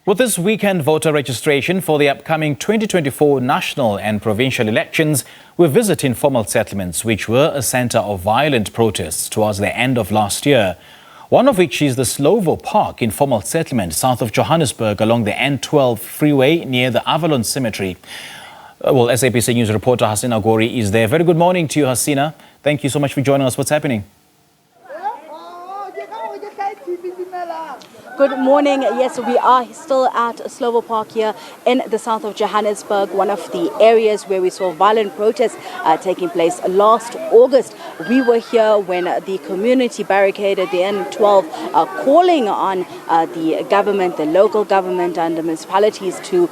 With this weekend voter registration for the upcoming 2024 National and Provincial Elections, we visit informal settlements which were a centre of violent protests towards the end of last year. One of which is the Slovo Park informal settlement south of Johannesburg along the N12 freeway near the Avalon Cemetery. Well, SABC News reporter Hasina Gori is there. Very good morning to you, Hasina. Thank you so much for joining us. What's happening? Good morning. Yes, we are still at Slovo Park here in the south of Johannesburg, one of the areas where we saw violent protests taking place last August. We were here when the community barricaded the N12, calling on the government, the local government and the municipalities to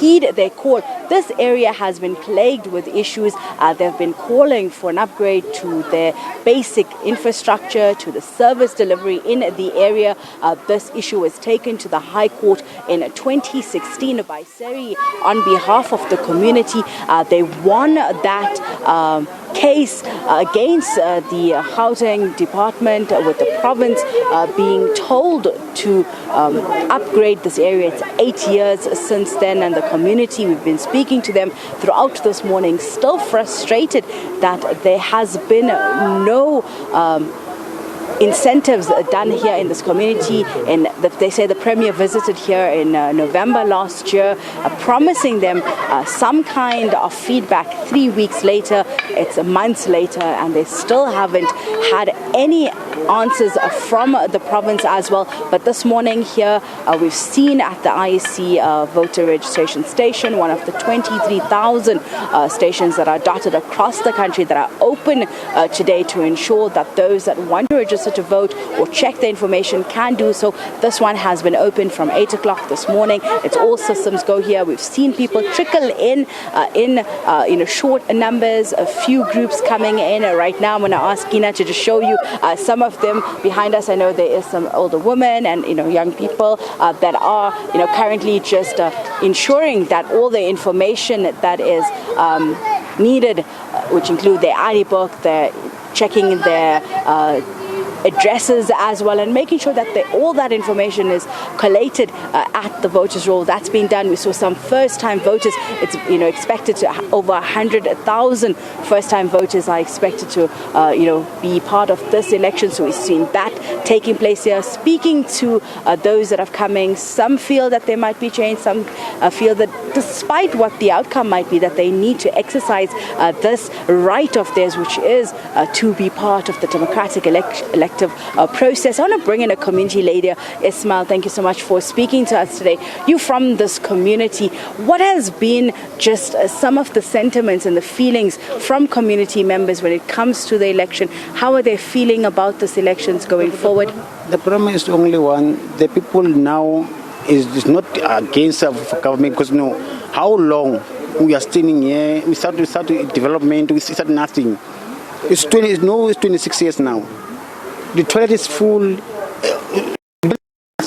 heed their call. This area has been plagued with issues. They've been calling for an upgrade to their basic infrastructure, to the service delivery in the area. This issue was taken to the High Court in 2016 by Seri on behalf of the community. They won that case against the housing department, with the province being told to upgrade this area. It's 8 years since then, and the community, we've been speaking to them throughout this morning, still frustrated that there has been no incentives done here in this community. And they say the Premier visited here in November last year, promising them some kind of feedback. 3 weeks later, it's months later, and they still haven't had any answers from the province as well. But this morning here, we've seen at the IEC voter registration station, one of the 23,000 stations that are dotted across the country that are open today to ensure that those that want to register to vote or check the information can do so. This one has been open from 8 o'clock this morning. It's all systems go here. We've seen people trickle in short numbers, a few groups coming in. Right now, I'm going to ask Gina to just show you some of them behind us. I know there is some older women and young people that are currently just ensuring that all the information that is needed, which include their ID book, their checking their addresses as well, and making sure that all that information is collated at the voters' roll. That's been done. We saw some first-time voters. It's expected to over 100,000 first-time voters are expected to be part of this election. So we've seen that taking place here. Speaking to those that are coming, some feel that there might be change. Some feel that despite what the outcome might be, that they need to exercise this right of theirs, which is to be part of the democratic elective process. I want to bring in a community leader. Ismail, thank you so much for speaking to us today. You from this community, what has been just some of the sentiments and the feelings from community members when it comes to the election? How are they feeling about this elections going forward? The problem is only one. The people now is not against government, because how long we are standing here, we start development, we start nothing. It's 26 years now. The toilet is full.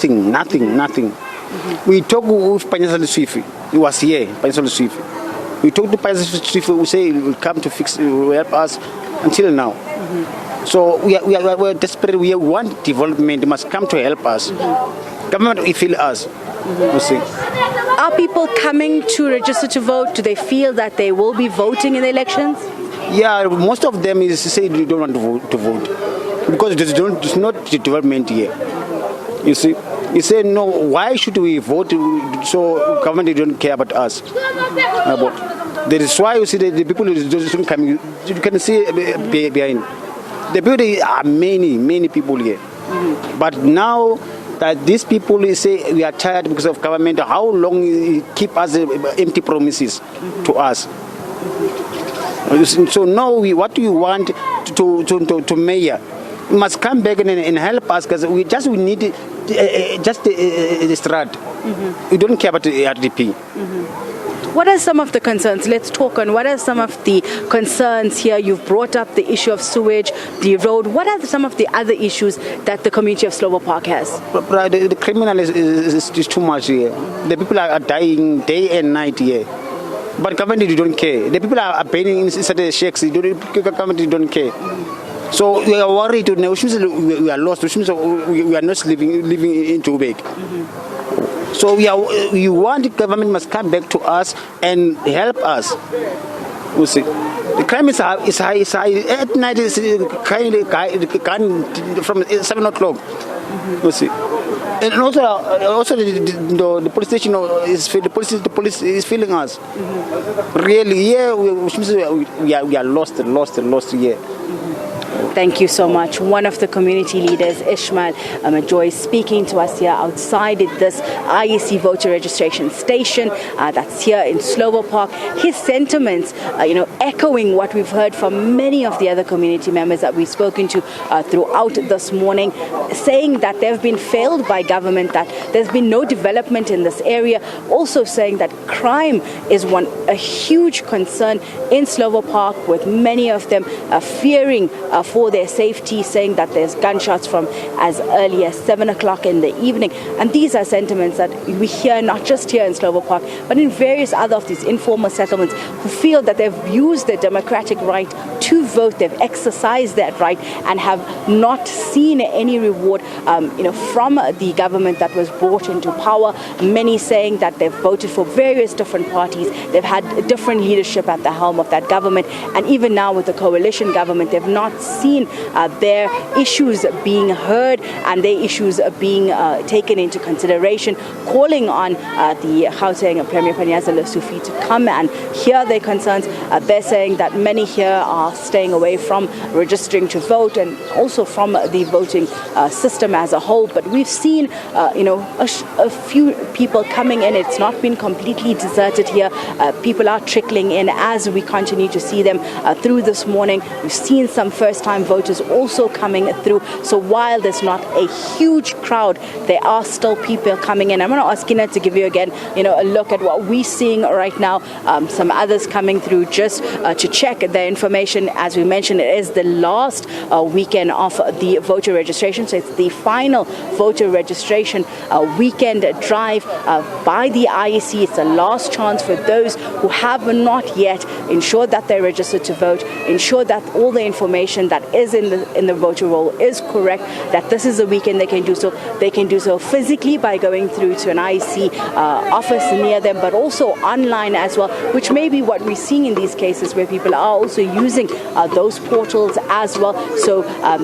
Nothing. Mm-hmm. We talk with Panyasal Swifi. He was here, Panyasal Swifi. We talk to Panyasal Swifi. We say he will come to fix, will help us until now. Mm-hmm. So we are desperate. We want development. They must come to help us. Mm-hmm. Government will feel us. Mm-hmm. You see. Are people coming to register to vote? Do they feel that they will be voting in the elections? Yeah, most of them is say they don't want to vote because there's not development here. You see, you say no. Why should we vote? So government don't care about us. That is why you see the people don't come. You can see behind the building are many people here. Mm-hmm. But now that these people say we are tired because of government, how long it keep us empty promises to us? So now what do you want to mayor? You must come back and help us, because we need the strat. Mm-hmm. We don't care about the RDP. Mm-hmm. What are some of the concerns? Let's talk on what are some of the concerns here. You've brought up the issue of sewage, the road. What are some of the other issues that the community of Slovo Park has? The criminal is too much here. The people are dying day and night here. But government don't care. The people are paying inside the sheikhs. Government don't care. So we are worried. We are lost. We are not living in Joburg. Mm-hmm. So we want the government must come back to us and help us. You see, the crime is high. At night it's from 7 o'clock. You see, and also the police station the police is feeling us. Really, yeah, we are lost here. Thank you so much. One of the community leaders, Ishmael Joy, speaking to us here outside this IEC voter registration station that's here in Slovo Park. His sentiments, echoing what we've heard from many of the other community members that we've spoken to throughout this morning, saying that they've been failed by government, that there's been no development in this area. Also saying that crime is a huge concern in Slovo Park, with many of them fearing for their safety, saying that there's gunshots from as early as 7 o'clock in the evening. And these are sentiments that we hear not just here in Slovo Park, but in various other of these informal settlements, who feel that they've used their democratic right to vote, they've exercised that right, and have not seen any reward from the government that was brought into power. Many saying that they've voted for various different parties, they've had different leadership at the helm of that government, and even now with the coalition government, they've not seen their issues being heard and their issues being taken into consideration, calling on the Gauteng Premier Panyaza Lesufi to come and hear their concerns. They're saying that many here are staying away from registering to vote and also from the voting system as a whole. But we've seen, a few people coming in. It's not been completely deserted here. People are trickling in as we continue to see them through this morning. We've seen some first-time voters also coming through. So while there's not a huge crowd, there are still people coming in. I'm going to ask Kina to give you again, a look at what we're seeing right now. Some others coming through just to check the information. As we mentioned, it is the last weekend of the voter registration. So it's the final voter registration weekend drive by the IEC. It's the last chance for those who have not yet ensured that they're registered to vote, ensure that all the information that is in the voter roll is correct, that this is a weekend they can do so. They can do so physically by going through to an IEC office near them, but also online as well, which may be what we're seeing in these cases, where people are also using those portals as well. So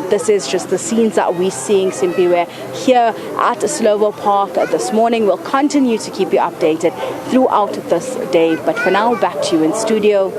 this is just the scenes that we're seeing, simply where here at Slovo Park this morning. We'll continue to keep you updated throughout this day, but for now, back to you in studio.